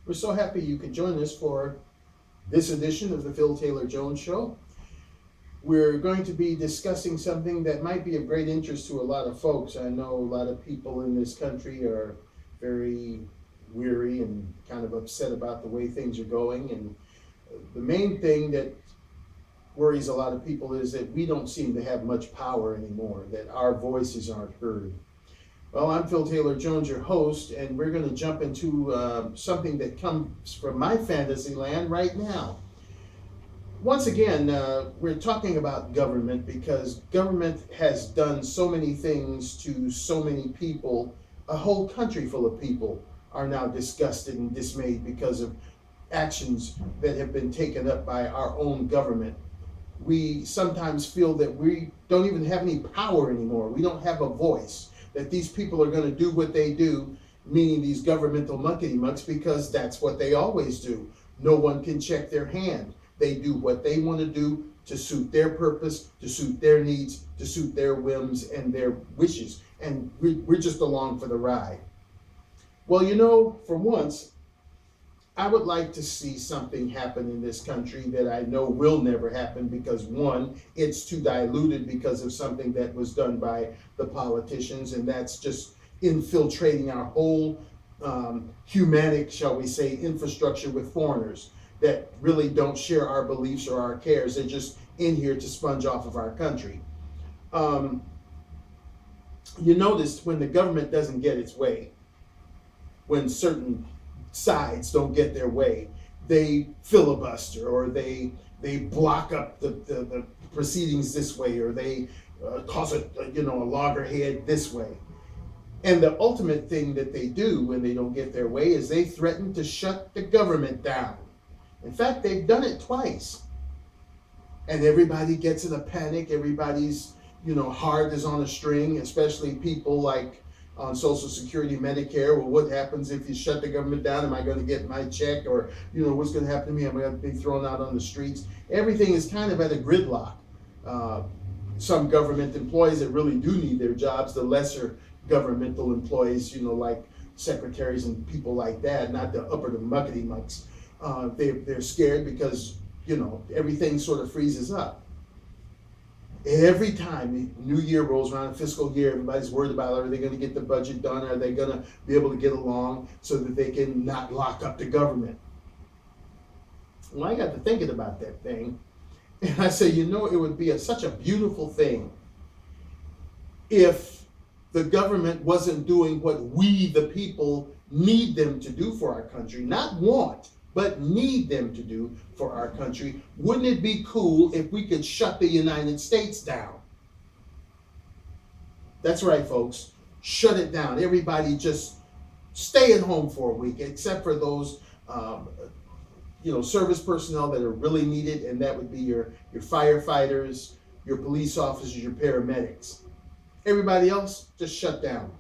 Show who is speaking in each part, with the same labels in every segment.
Speaker 1: We're so happy you could join us for this edition of the Phil Taylor Jones Show. We're going to be discussing something that might be of great interest to a lot of folks. I know a lot of people in this country are very weary and kind of upset about the way things are going. And the main thing that worries a lot of people is that we don't seem to have much power anymore, that our voices aren't heard. Well, I'm Phil Taylor Jones, your host, and we're going to jump into something that comes from my fantasy land right now. Once again, we're talking about government because government has done so many things to so many people. A whole country full of people are now disgusted and dismayed because of actions that have been taken up by our own government. We sometimes feel that we don't even have any power anymore. We don't have a voice, that these people are going to do what they do, meaning these governmental muckety-mucks, because that's what they always do. No one can check their hand. They do what they want to do to suit their purpose, to suit their needs, to suit their whims and their wishes. And we're just along for the ride. Well, you know, for once, I would like to see something happen in this country that I know will never happen because, one, it's too diluted because of something that was done by the politicians, and that's just infiltrating our whole humanic, shall we say, infrastructure with foreigners that really don't share our beliefs or our cares. They're just in here to sponge off of our country. You notice when the government doesn't get its way, when certain sides don't get their way, they filibuster or they block up the proceedings this way, or they cause a loggerhead this way. And the ultimate thing that they do when they don't get their way is they threaten to shut the government down. In fact, they've done it twice. And everybody gets in a panic. Everybody's, heart is on a string, especially people like on Social Security, Medicare. Well, what happens if you shut the government down? Am I going to get my check? Or, what's going to happen to me? Am I going to be thrown out on the streets? Everything is kind of at a gridlock. Some government employees that really do need their jobs, the lesser governmental employees, like secretaries and people like that, not the upper the muckety mucks. They're scared because, everything sort of freezes up. Every time the new year rolls around, a fiscal year, everybody's worried about, are they going to get the budget done? Are they going to be able to get along so that they can not lock up the government? Well, I got to thinking about that thing, and I said, it would be such a beautiful thing if the government wasn't doing what we, the people, need them to do for our country, not want, but need them to do for our country. Wouldn't it be cool if we could shut the United States down? That's right, folks. Shut it down. Everybody just stay at home for a week, except for those, service personnel that are really needed, and that would be your firefighters, your police officers, your paramedics. Everybody else, just shut down.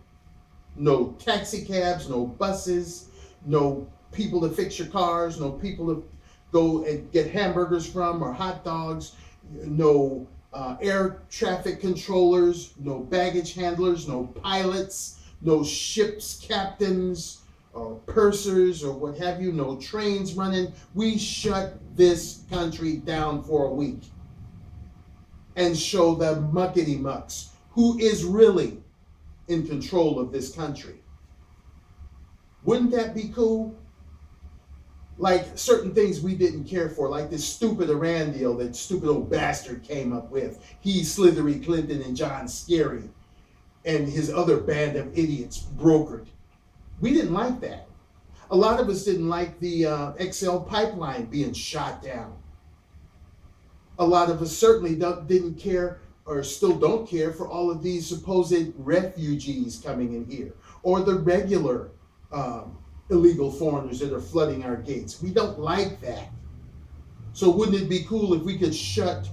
Speaker 1: No taxi cabs, no buses, no people to fix your cars, no people to go and get hamburgers from or hot dogs, no air traffic controllers, no baggage handlers, no pilots, no ship's captains or pursers or what have you, no trains running. We shut this country down for a week and show the muckety mucks who is really in control of this country. Wouldn't that be cool? Like certain things we didn't care for, like this stupid Iran deal that stupid old bastard came up with. He, Slithery Clinton, and John Scary, and his other band of idiots brokered. We didn't like that. A lot of us didn't like the XL Pipeline being shot down. A lot of us certainly didn't care, or still don't care, for all of these supposed refugees coming in here, or the regular illegal foreigners that are flooding our gates. We don't like that. So wouldn't it be cool if we could shut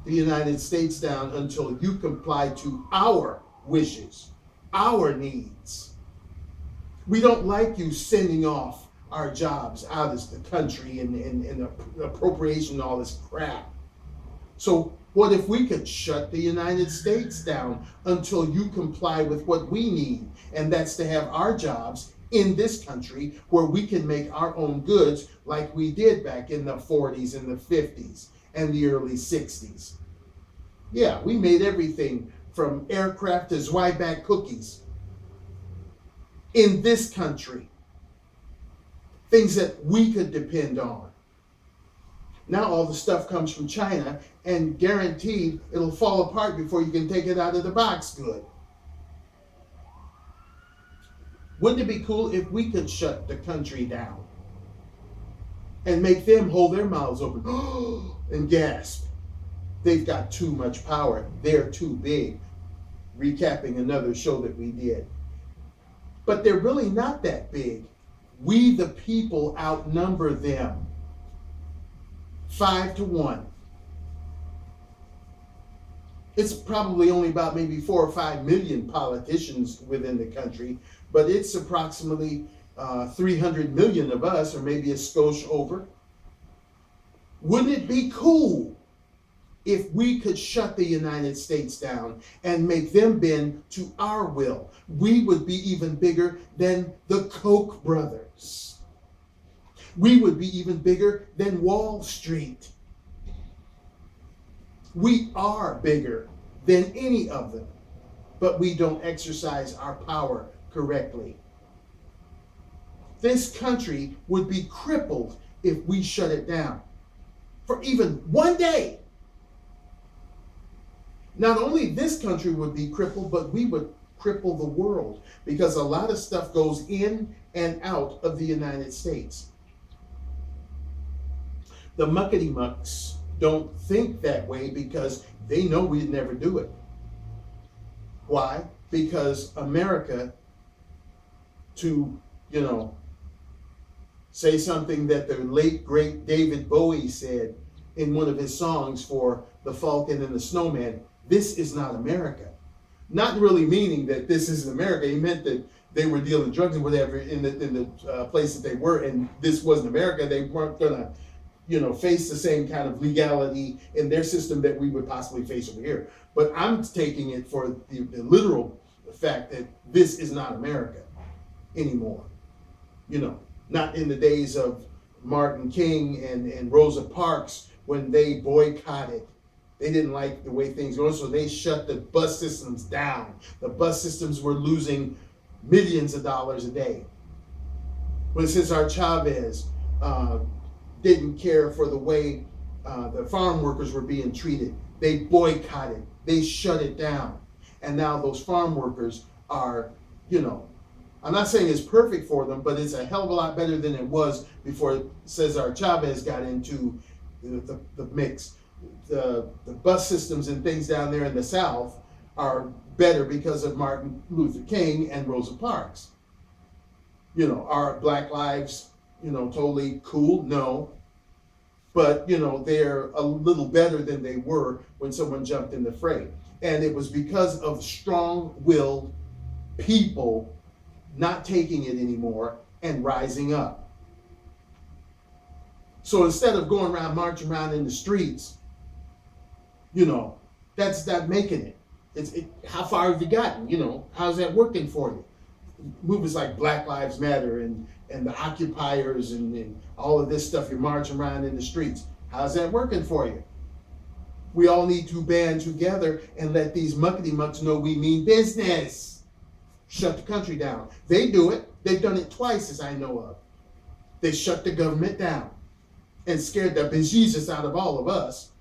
Speaker 1: the United States down until you comply to our wishes, our needs? We don't like you sending off our jobs out of the country and appropriation and all this crap. So what if we could shut the United States down until you comply with what we need, and that's to have our jobs in this country where we can make our own goods like we did back in the 40s and the 50s and the early 60s. Yeah, we made everything from aircraft to Zwieback cookies in this country. Things that we could depend on. Now all the stuff comes from China, and guaranteed it'll fall apart before you can take it out of the box good. Wouldn't it be cool if we could shut the country down and make them hold their mouths open and gasp? They've got too much power. They're too big. Recapping another show that we did. But they're really not that big. We, the people, outnumber them 5-1. It's probably only about maybe 4 or 5 million politicians within the country, but it's approximately 300 million of us, or maybe a skosh over. Wouldn't it be cool if we could shut the United States down and make them bend to our will? We would be even bigger than the Koch brothers. We would be even bigger than Wall Street. We are bigger than any of them, but we don't exercise our power correctly. This country would be crippled if we shut it down for even one day. Not only this country would be crippled, but we would cripple the world, because a lot of stuff goes in and out of the United States. The muckety mucks don't think that way because they know we'd never do it. Why? Because America, to, say something that the late great David Bowie said in one of his songs for The Falcon and the Snowman, this is not America. Not really meaning that this isn't America. He meant that they were dealing drugs and whatever in the place that they were, and this wasn't America. They weren't gonna, face the same kind of legality in their system that we would possibly face over here. But I'm taking it for the literal fact that this is not America anymore. Not in the days of Martin King and Rosa Parks when they boycotted. They didn't like the way things go, so they shut the bus systems down. The bus systems were losing millions of dollars a day. When Cesar Chavez didn't care for the way the farm workers were being treated, they boycotted, they shut it down. And now those farm workers are, I'm not saying it's perfect for them, but it's a hell of a lot better than it was before Cesar Chavez got into the mix. The bus systems and things down there in the South are better because of Martin Luther King and Rosa Parks. Are Black lives, totally cool? No. But, they're a little better than they were when someone jumped in the fray. And it was because of strong-willed people not taking it anymore and rising up. So instead of going around, marching around in the streets, that's not making it. How far have you gotten? How's that working for you? Movements like Black Lives Matter and the occupiers and all of this stuff, you're marching around in the streets. How's that working for you? We all need to band together and let these muckety mucks know we mean business. Shut the country down. They do it. They've done it twice as I know of. They shut the government down and scared the bejesus out of all of us.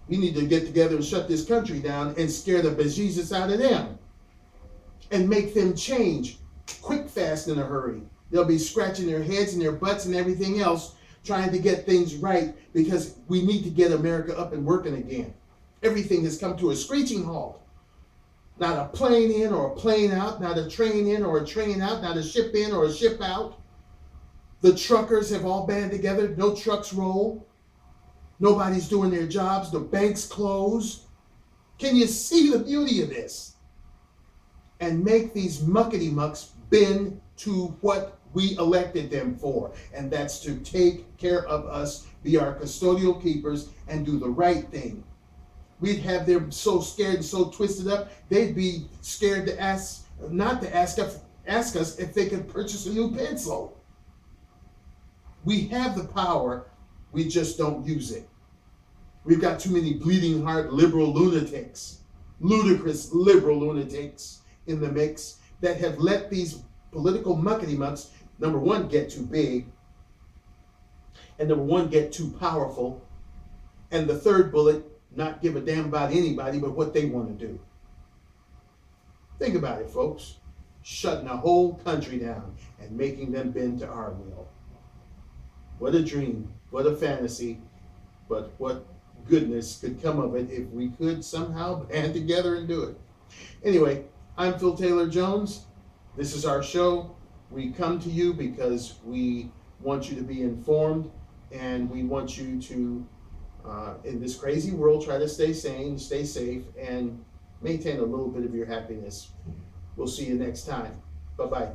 Speaker 1: We need to get together and shut this country down and scare the bejesus out of them and make them change quick, fast, in a hurry. They'll be scratching their heads and their butts and everything else trying to get things right, because we need to get America up and working again. Everything has come to a screeching halt. Not a plane in or a plane out, not a train in or a train out, not a ship in or a ship out. The truckers have all band together. No trucks roll. Nobody's doing their jobs. The banks close. Can you see the beauty of this? And make these muckety mucks bend to what we elected them for. And that's to take care of us, be our custodial keepers, and do the right thing. We'd have them so scared and so twisted up, they'd be scared to ask not to ask us if they could purchase a new pencil. We have the power, we just don't use it. We've got too many bleeding heart liberal lunatics, ludicrous liberal lunatics in the mix that have let these political muckety mucks, number one, get too big, and number one, get too powerful, and the third bullet, not give a damn about anybody but what they want to do. Think about it, folks. Shutting a whole country down and making them bend to our will. What a dream, what a fantasy, but what goodness could come of it if we could somehow band together and do it. Anyway, I'm Phil Taylor Jones. This is our show. We come to you because we want you to be informed, and we want you to, in this crazy world, try to stay sane, stay safe, and maintain a little bit of your happiness. We'll see you next time. Bye-bye.